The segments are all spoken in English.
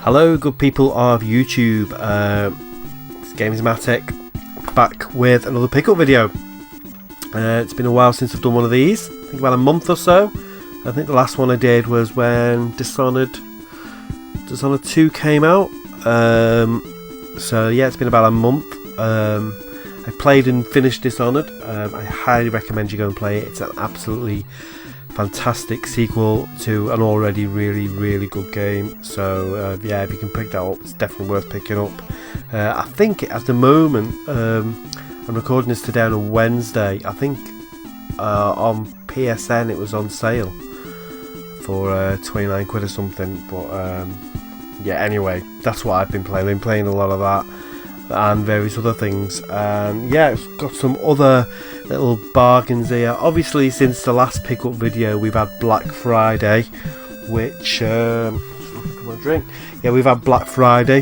Hello good people of YouTube, it's GAMEZOMATIK back with another pickup video. It's been a while since I've done one of these, I think about a month or so. I think the last one I did was when Dishonored 2 came out, so yeah, it's been about a month. I played and finished Dishonored. I highly recommend you go and play it. It's an absolutely fantastic sequel to an already really good game, so yeah, if you can pick that up, it's definitely worth picking up. I think at the moment, I'm recording this today on a Wednesday, I think on PSN it was on sale for 29 quid or something, but yeah, anyway, that's what I've been playing. I've been playing a lot of that and various other things, and yeah, it's got some other little bargains here. Obviously, since the last pickup video, we've had Black Friday, which we've had Black Friday,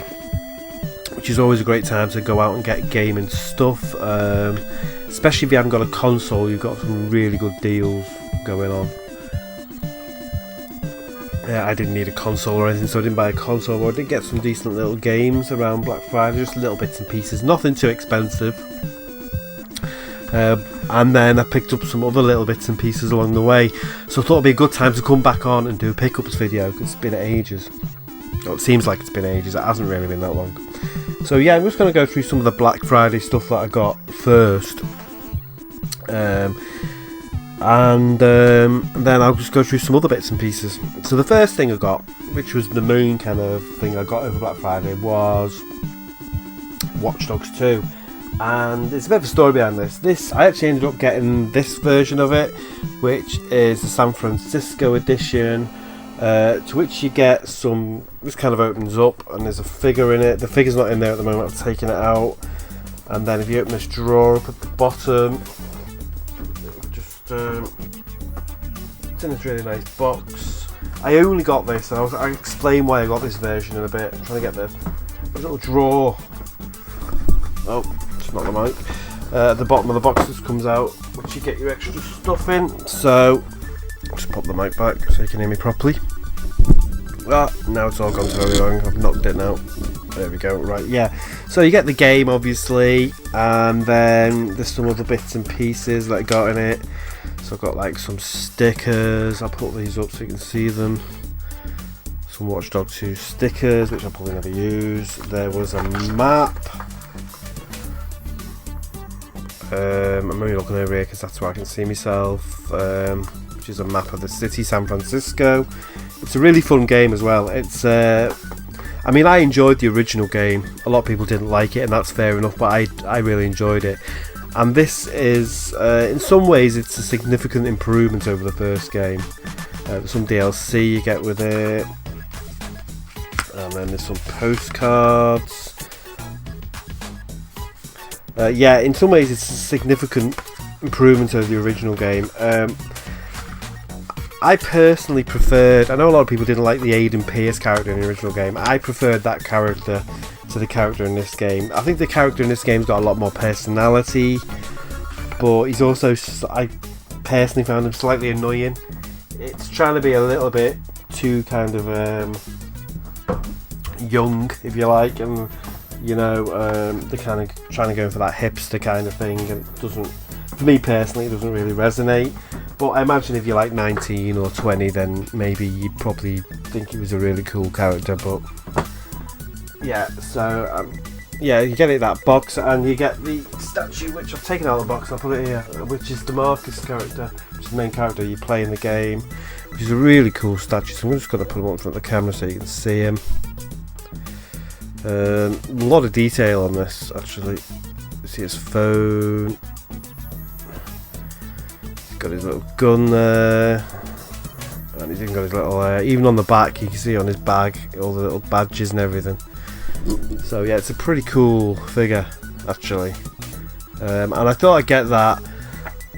which is always a great time to go out and get gaming stuff, especially if you haven't got a console. You've got some really good deals going on. I didn't need a console or anything, so I didn't buy a console, but I did get some decent little games around Black Friday, just little bits and pieces, nothing too expensive. And then I picked up some other little bits and pieces along the way, so I thought it'd be a good time to come back on and do a pickups video, because it's been ages. Well, it seems like it's been ages, it hasn't really been that long. So yeah, I'm just going to go through some of the Black Friday stuff that I got first. And then I'll just go through some other bits and pieces. So the first thing I got, which was the main kind of thing I got over Black Friday, was Watch Dogs 2. And there's a bit of a story behind this. I actually ended up getting this version of it, which is the San Francisco edition, to which you get some. This kind of opens up and there's a figure in it. The figure's not in there at the moment, I've taken it out. And then if you open this drawer up at the bottom, it's in this really nice box. I only got this, and I'll explain why I got this version in a bit. I'm trying to get the little drawer. Oh, it's not the mic. The bottom of the box just comes out, which you get your extra stuff in. So I'll just pop the mic back so you can hear me properly. Now it's all gone totally wrong. I've knocked it now. There we go. Right, yeah. So you get the game, obviously, and then there's some other bits and pieces that I got in it. So I've got like some stickers. I'll put these up so you can see them. Some Watch Dogs 2 stickers, which I'll probably never use. There was a map. I'm only looking over here because that's where I can see myself. Which is a map of the city, San Francisco. It's a really fun game as well. It's I mean, I enjoyed the original game. A lot of people didn't like it, and that's fair enough, but I really enjoyed it. And this is, in some ways, it's a significant improvement over the first game. There's some DLC you get with it, and then there's some postcards. Yeah, in some ways, it's a significant improvement over the original game. I personally preferred, I know a lot of people didn't like the Aiden Pierce character in the original game. I preferred that character to the character in this game. I think the character in this game's got a lot more personality, but he's also, I personally found him slightly annoying. It's trying to be a little bit too kind of young, if you like, and you know, they're kind of trying to go for that hipster kind of thing, and it doesn't, for me personally, it doesn't really resonate. But I imagine if you're like 19 or 20, then maybe you'd probably think he was a really cool character. But yeah, so yeah, you get it that box, and you get the statue, which I've taken out of the box and I put it here, which is Damascus character, which is the main character you play in the game, which is a really cool statue. So I'm just going to put him up in front of the camera so you can see him. A lot of detail on this, actually. You see his phone. Got his little gun there, and he's even got his little, even on the back you can see on his bag all the little badges and everything. So yeah, it's a pretty cool figure actually, and I thought I'd get that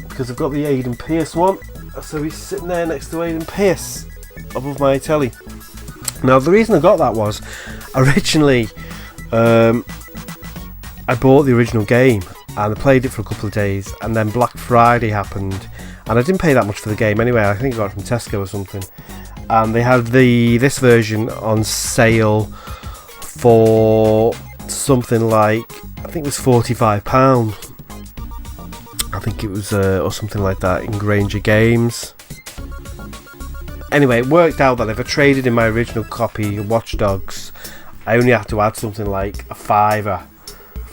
because I've got the Aiden Pierce one, so he's sitting there next to Aiden Pierce above my telly. Now the reason I got that was, originally I bought the original game and I played it for a couple of days, and then Black Friday happened, and I didn't pay that much for the game anyway. I think I got it from Tesco or something, and they had this version on sale for something like, I think it was £45. I think it was or something like that in Granger Games. Anyway, it worked out that if I traded in my original copy of Watch Dogs, I only had to add something like a £5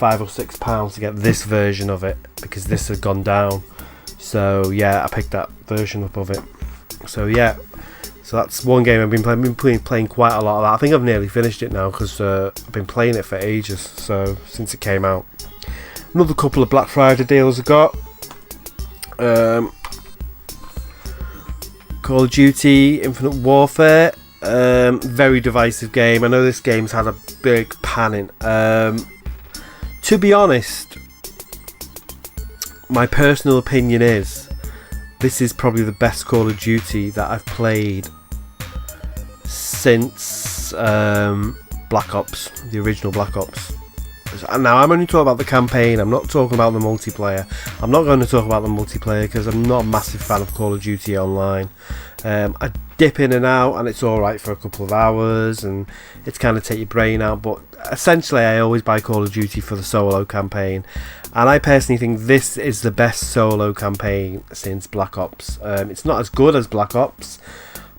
or £6 to get this version of it, because this had gone down. So yeah, I picked that version up of it. So yeah, so that's one game I've been playing. I've been playing quite a lot of that. I think I've nearly finished it now, because I've been playing it for ages. So since it came out, another couple of Black Friday deals I got. Call of Duty Infinite Warfare. Very divisive game. I know this game's had a big panning. To be honest, my personal opinion is this is probably the best Call of Duty that I've played since Black Ops, the original Black Ops. Now, I'm only talking about the campaign. I'm not talking about the multiplayer. I'm not going to talk about the multiplayer because I'm not a massive fan of Call of Duty Online. I dip in and out, and it's alright for a couple of hours, and it's kind of take your brain out, but essentially I always buy Call of Duty for the solo campaign, and I personally think this is the best solo campaign since Black Ops. It's not as good as Black Ops,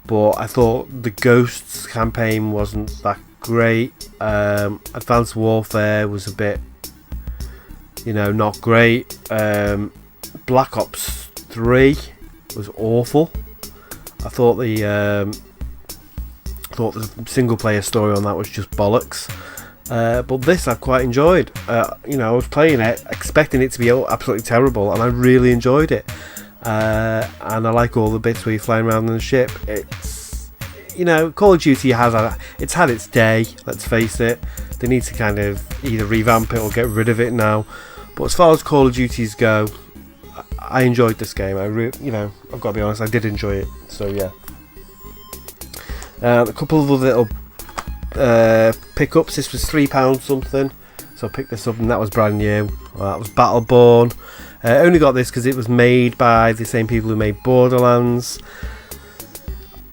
but I thought the Ghosts campaign wasn't that great. Advanced Warfare was a bit, not great. Black Ops 3 was awful. I thought the single player story on that was just bollocks. But this I've quite enjoyed. I was playing it expecting it to be absolutely terrible, and I really enjoyed it. And I like all the bits where you're flying around in the ship. It's, Call of Duty it's had its day, let's face it. They need to kind of either revamp it or get rid of it now. But as far as Call of Duties go, I enjoyed this game. I've got to be honest, I did enjoy it. So yeah. A couple of other little pickups. This was £3 something, so I picked this up, and that was brand new. That was Battleborn. I only got this because it was made by the same people who made Borderlands.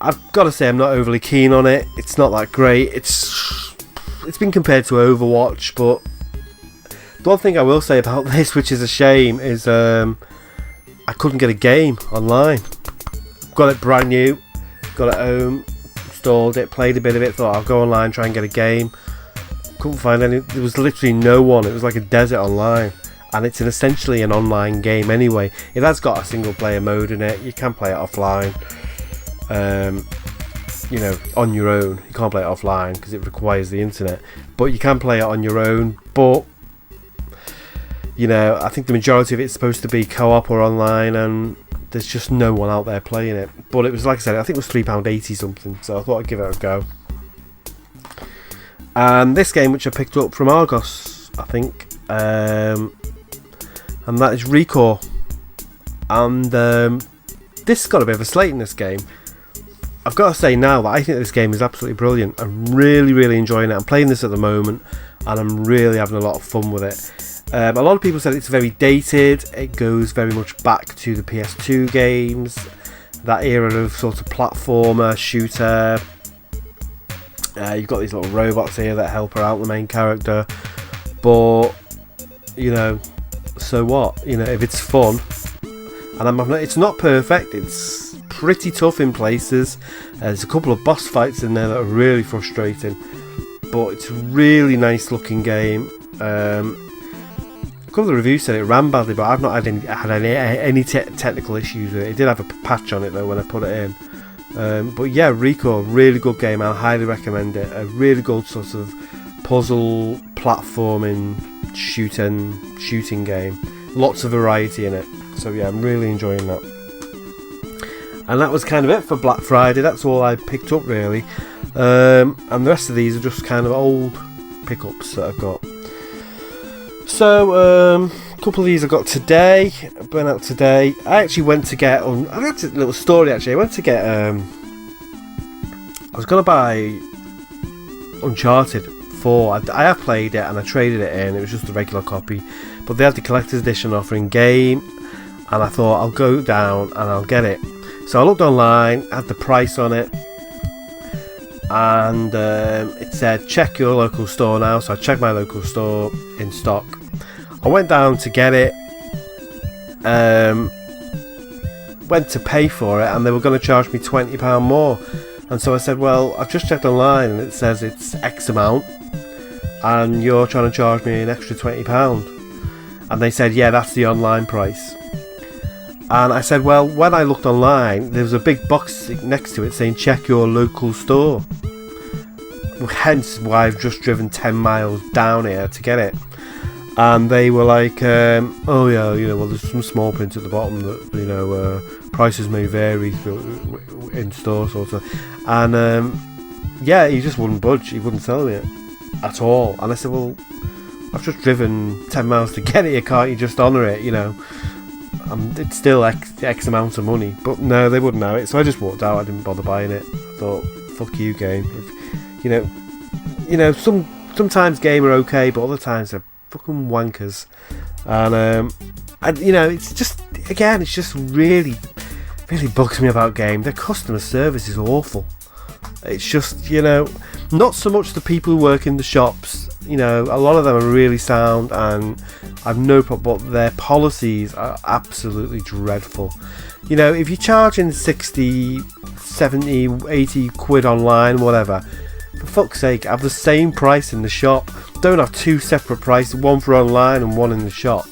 I've got to say I'm not overly keen on it. It's not that great. It's been compared to Overwatch, but the one thing I will say about this, which is a shame, is I couldn't get a game online. Got it brand new, got it home, installed it, played a bit of it, thought I'll go online, try and get a game. Couldn't find any. There was literally no one. It was like a desert online, and it's essentially an online game anyway. It has got a single player mode in it. You can play it offline, on your own. You can't play it offline because it requires the internet, but you can play it on your own. But I think the majority of it's supposed to be co-op or online, and there's just no one out there playing it. But it was, like I said, I think it was £3.80 something, so I thought I'd give it a go. And this game, which I picked up from Argos, I think, and that is Recore. And this has got a bit of a slate in this game. I've got to say now that I think this game is absolutely brilliant. I'm really, really enjoying it. I'm playing this at the moment, and I'm really having a lot of fun with it. A lot of people said it's very dated. It goes very much back to the PS2 games, that era of sort of platformer, shooter. You've got these little robots here that help her out, the main character. But, so what? If it's fun, and it's not perfect, it's pretty tough in places. There's a couple of boss fights in there that are really frustrating, but it's a really nice looking game. A couple of the reviews said it ran badly, but I've not had any technical issues with it. It did have a patch on it though when I put it in. But yeah, Recore, really good game. I highly recommend it. A really good sort of puzzle, platforming, shooting game. Lots of variety in it. So yeah, I'm really enjoying that. And that was kind of it for Black Friday. That's all I picked up really. And the rest of these are just kind of old pickups that I've got. So, a couple of these I got today, burnt out today. I actually went to get, I had a little story actually, I went to get, I was going to buy Uncharted 4, I have played it and I traded it in, it was just a regular copy, but they had the collector's edition offering game, and I thought I'll go down and I'll get it. So I looked online, had the price on it, and it said check your local store now. So I checked my local store in stock. I went down to get it, went to pay for it, and they were going to charge me £20 more. And so I said, well, I've just checked online and it says it's X amount, and you're trying to charge me an extra £20. And they said, yeah, that's the online price. And I said, well, when I looked online, there was a big box next to it saying check your local store. Hence why I've just driven 10 miles down here to get it. And they were like, oh yeah, well, there's some small print at the bottom that, prices may vary in store, sort of. And yeah, he just wouldn't budge. He wouldn't sell me it at all. And I said, well, I've just driven 10 miles to get it. Can't you just honour it? It's still X amount of money. But no, they wouldn't have it. So I just walked out. I didn't bother buying it. I thought, fuck you, game. Sometimes game are okay, but other times they're fucking wankers. And it's just really bugs me about game. Their customer service is awful. It's just, not so much the people who work in the shops. A lot of them are really sound and I've no problem, but their policies are absolutely dreadful. If you're charging 60, 70, 80 quid online, whatever, for fuck's sake, have the same price in the shop. Don't have two separate prices, one for online and one in the shop.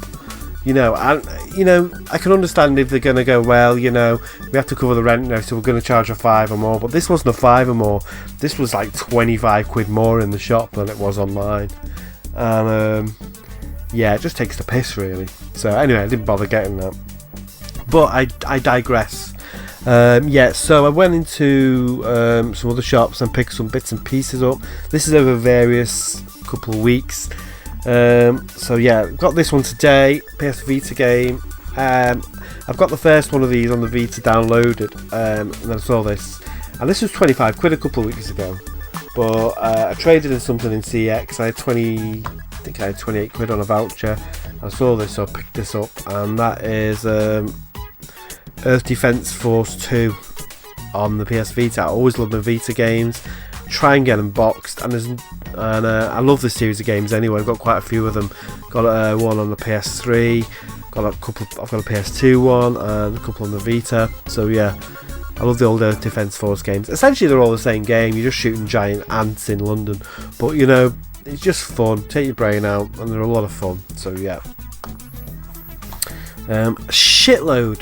I can understand if they're going to go, well, we have to cover the rent now, so we're going to charge a £5 or more. But this wasn't a £5 or more. This was like 25 quid more in the shop than it was online. And yeah, it just takes the piss, really. So anyway, I didn't bother getting that. But I digress. So I went into some other shops and picked some bits and pieces up. This is over various couple of weeks. So yeah, got this one today, PS Vita game. I've got the first one of these on the Vita downloaded, and then I saw this, and this was 25 quid a couple of weeks ago. But I traded in something in CX. I think I had 28 quid on a voucher. I saw this, so I picked this up, and that is Earth Defense Force 2 on the PS Vita. I always love my Vita games. Try and get them boxed, and I love this series of games anyway. I've got quite a few of them. Got one on the PS3, got a couple. I've got a PS2 one and a couple on the Vita. So yeah, I love the old Earth Defense Force games. Essentially, they're all the same game. You're just shooting giant ants in London, but it's just fun. Take your brain out, and they're a lot of fun. So yeah. Shitload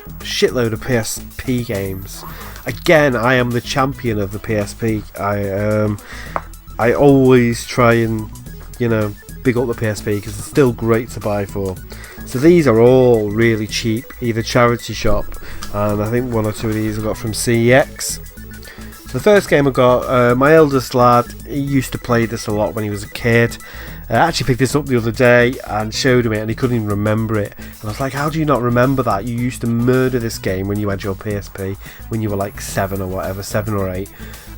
of PSP games. Again, I am the champion of the PSP. I always try and big up the PSP because it's still great to buy for. So these are all really cheap, either charity shop, and I think one or two of these I got from CEX. The first game I got, my eldest lad, he used to play this a lot when he was a kid. I actually picked this up the other day and showed him it, and he couldn't even remember it. And I was like, how do you not remember that? You used to murder this game when you had your PSP, when you were like 7 or 8.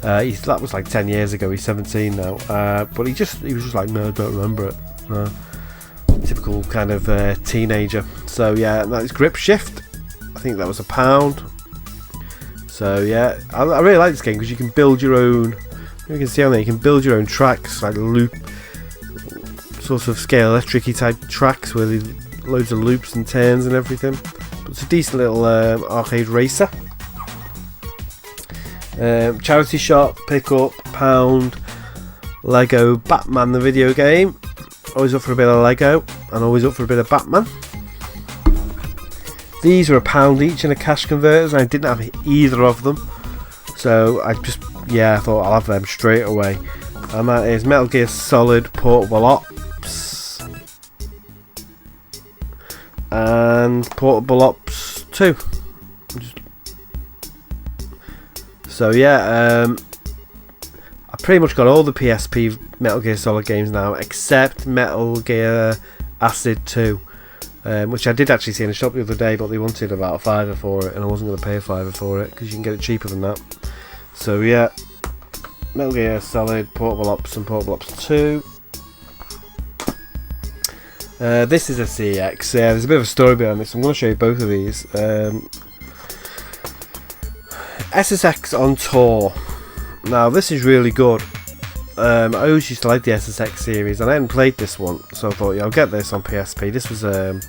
That was like 10 years ago. He's 17 now. But he was just like, no, I don't remember it. No. Typical kind of teenager. So yeah, that is Grip Shift. I think that was £1. So yeah, I really like this game because you can build your own. You can see on there, you can build your own tracks, like loop, sort of scale electric-y type tracks with loads of loops and turns and everything. But it's a decent little arcade racer. Charity shop, pick up, £1. Lego Batman the video game. Always up for a bit of Lego and always up for a bit of Batman. These are £1 each in a cash converters, and I didn't have either of them, so I thought I'll have them straight away. And that is Metal Gear Solid Portable Ops and Portable Ops 2. So yeah, I pretty much got all the PSP Metal Gear Solid games now, except Metal Gear Acid 2. Which I did actually see in a shop the other day, but they wanted about a £5 for it, and I wasn't going to pay a £5 for it because you can get it cheaper than that. So yeah, Metal Gear Solid, Portable Ops, and Portable Ops 2. This is a CX. Yeah, there's a bit of a story behind this. I'm going to show you both of these. SSX on tour. Now this is really good. I always used to like the SSX series, and I hadn't played this one, so I thought, yeah, I'll get this on PSP. This was a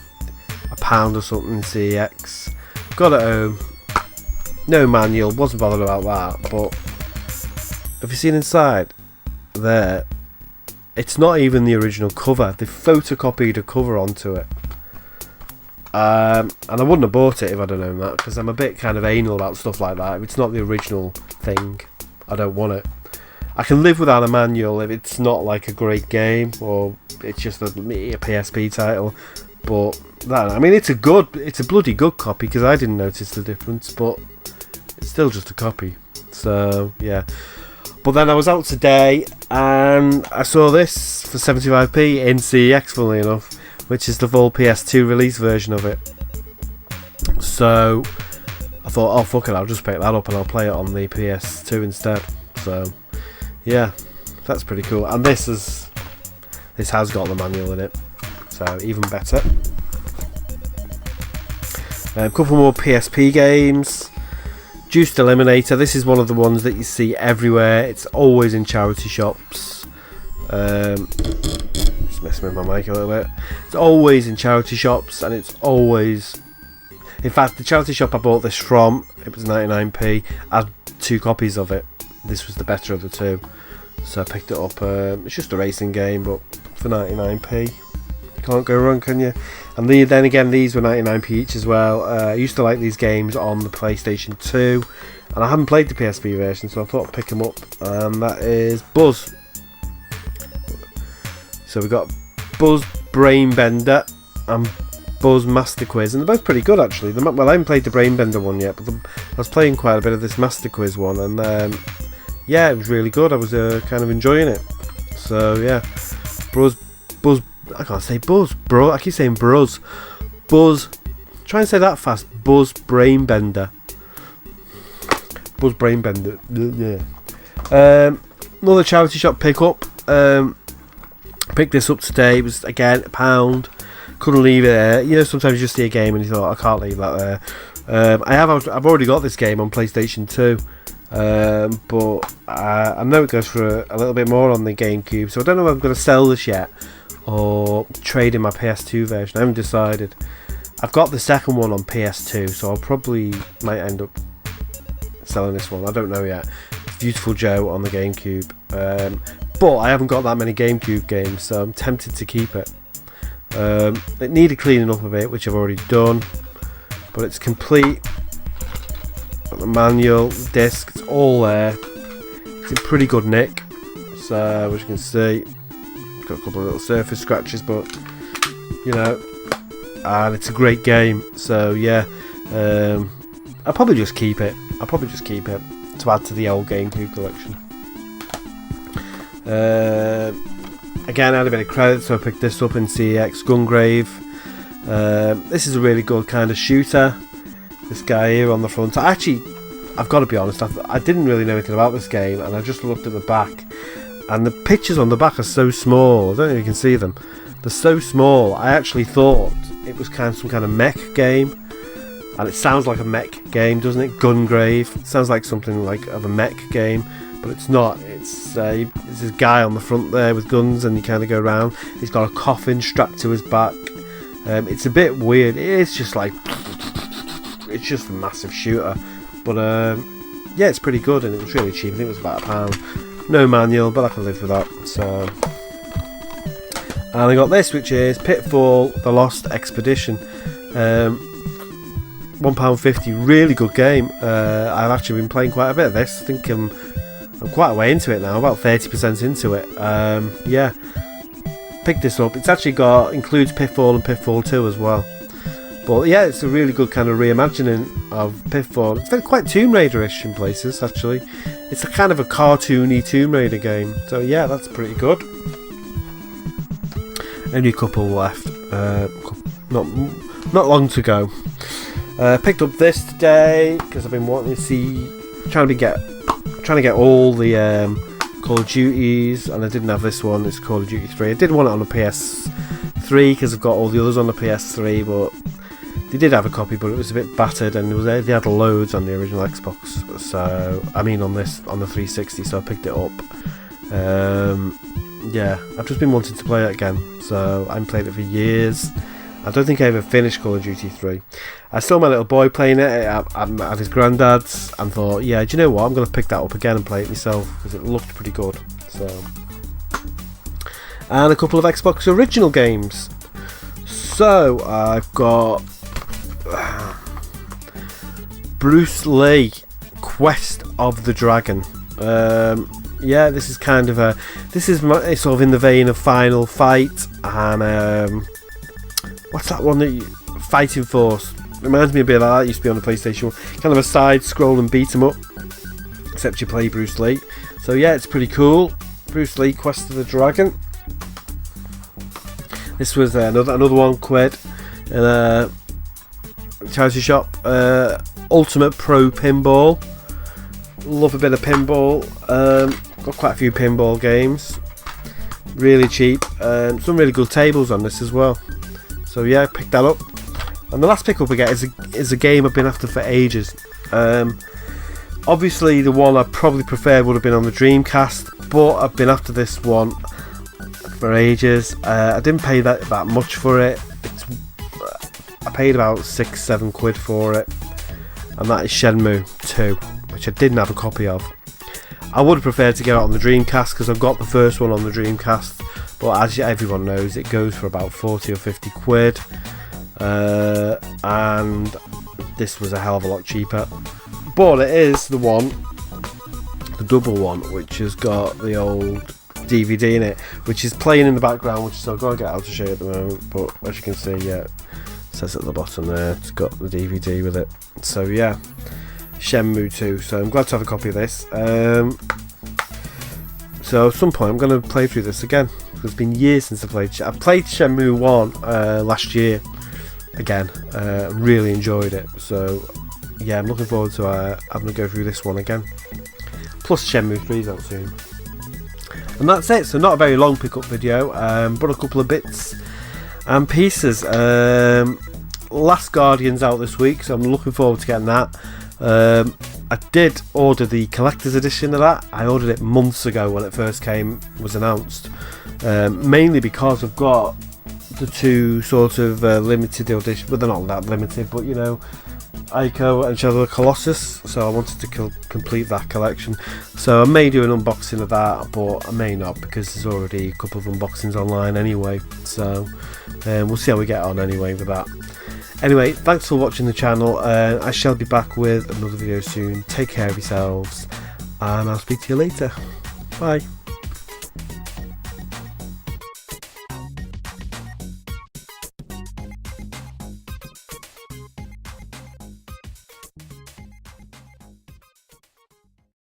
pound or something in CEX. Got it home. No manual, wasn't bothered about that, but have you seen inside? There, it's not even the original cover. They photocopied a cover onto it. And I wouldn't have bought it if I'd have known that, because I'm a bit kind of anal about stuff like that. If it's not the original thing, I don't want it. I can live without a manual if it's not like a great game, or it's just a PSP title. But that, I mean, it's a bloody good copy, because I didn't notice the difference, but it's still just a copy. So yeah. But then I was out today and I saw this for 75p in CEX, funnily enough, which is the full PS2 release version of it. So I thought, oh fuck it, I'll just pick that up and I'll play it on the PS2 instead. So yeah, that's pretty cool. And this has got the manual in it, so even better. A couple more PSP games. Juiced Eliminator. This is one of the ones that you see everywhere. It's always in charity shops. Just messing with my mic a little bit. It's always in charity shops, and it's always... In fact, the charity shop I bought this from, it was 99p. I had 2 copies of it. This was the better of the 2. So I picked it up. It's just a racing game, but for 99p. Can't go wrong, can you? And then again, these were 99p each as well. I used to like these games on the PlayStation 2, and I haven't played the PSP version, so I thought I'd pick them up. And that is Buzz. So we got Buzz Brainbender and Buzz Master Quiz, and they're both pretty good actually. Well, I haven't played the Brainbender one yet, but I was playing quite a bit of this Master Quiz one, and yeah, it was really good. I was kind of enjoying it. So yeah, Buzz. I can't say Buzz, bro. I keep saying Buzz. Buzz. Try and say that fast. Buzz Brainbender. Buzz Brainbender. Yeah. Another charity shop pickup. Picked this up today. It was again £1. Couldn't leave it there. You know, sometimes you just see a game and you thought, I can't leave that there. I've already got this game on PlayStation 2. But I know it goes for a little bit more on the GameCube, so I don't know if I'm going to sell this yet or trade in my PS2 version. I haven't decided. I've got the second one on PS2, so I'll probably might end up selling this one. I don't know yet. Beautiful Joe on the GameCube, but I haven't got that many GameCube games, so I'm tempted to keep it. It needed cleaning up a bit, which I've already done, but it's complete. Got the manual, disc, it's all there. It's in pretty good nick, so as you can see, got a couple of little surface scratches, but you know, and it's a great game. So yeah, I'll probably just keep it. To add to the old GameCube collection. Again, I had a bit of credit, so I picked this up in CEX, Gungrave. This is a really good kind of shooter. This guy here on the front. I've got to be honest, I didn't really know anything about this game, and I just looked at the back, and the pictures on the back are so small. I don't know if you can see them. They're so small. I actually thought it was kind of some kind of mech game, and it sounds like a mech game, doesn't it? Gungrave. It sounds like something like of a mech game, but it's not. It's this guy on the front there with guns, and you kind of go around. He's got a coffin strapped to his back. It's a bit weird. It is just like, it's just a massive shooter, but yeah, it's pretty good, and it was really cheap. I think it was about £1. No manual, but I can live with that. So, and I got this, which is Pitfall: The Lost Expedition. £1.50, really good game. I've actually been playing quite a bit of this. I think I'm quite a way into it now, about 30% into it. Yeah, picked this up. It's actually includes Pitfall and Pitfall 2 as well. But yeah, it's a really good kind of reimagining of Pitfall. It's quite Tomb Raider-ish in places, actually. It's a kind of a cartoony Tomb Raider game. So yeah, that's pretty good. Only a couple left. Not long to go. Picked up this today because I've been wanting to see, trying to get all the Call of Duties, and I didn't have this one. It's Call of Duty 3. I did want it on the PS3 because I've got all the others on the PS3, but They did have a copy, but it was a bit battered, and they had loads on the original Xbox. So I mean on the 360, so I picked it up. Yeah, I've just been wanting to play it again, so I haven't played it for years. I don't think I ever finished Call of Duty 3. I saw my little boy playing it at his granddad's and thought, yeah, do you know what, I'm going to pick that up again and play it myself, because it looked pretty good. So, and a couple of Xbox original games. So I've got Bruce Lee, Quest of the Dragon. Yeah, this is kind of it's sort of in the vein of Final Fight and what's that one that Fighting Force? Reminds me a bit of that. It used to be on the PlayStation 1. Kind of a side-scroll and beat 'em up, except you play Bruce Lee. So yeah, it's pretty cool. Bruce Lee, Quest of the Dragon. This was another £1 in a charity shop. Ultimate Pro Pinball. Love a bit of pinball. Got quite a few pinball games. Really cheap. Some really good tables on this as well. So yeah, pick that up. And the last pickup we get is a game I've been after for ages. Obviously the one I probably preferred would have been on the Dreamcast, but I've been after this one for ages. I didn't pay that much for it. I paid about £6-7 for it, and that is Shenmue II, which I didn't have a copy of. I would have preferred to get it on the Dreamcast because I've got the first one on the Dreamcast, but as everyone knows, it goes for about 40 or 50 quid, and this was a hell of a lot cheaper. But it is the double one, which has got the old DVD in it, which is playing in the background, which I've got to get out to show you at the moment. But as you can see, yeah, it says at the bottom there, it's got the DVD with it. So yeah, Shenmue II. So I'm glad to have a copy of this. So at some point I'm going to play through this again. It's been years since I played. I've played Shenmue 1 last year again. Really enjoyed it. So yeah, I'm looking forward to having to go through this one again. Plus Shenmue 3's out soon. And that's it. So not a very long pickup video, but a couple of bits and pieces. Last Guardian's out this week, so I'm looking forward to getting that. I did order the collector's edition of that. I ordered it months ago when it first was announced, mainly because I've got the two sort of limited edition, but they're not that limited, but you know, Ico and Shadow of the Colossus, so I wanted to complete that collection. So I may do an unboxing of that, but I may not, because there's already a couple of unboxings online anyway, so we'll see how we get on anyway with that. Anyway, thanks for watching the channel. I shall be back with another video soon. Take care of yourselves, and I'll speak to you later. Bye.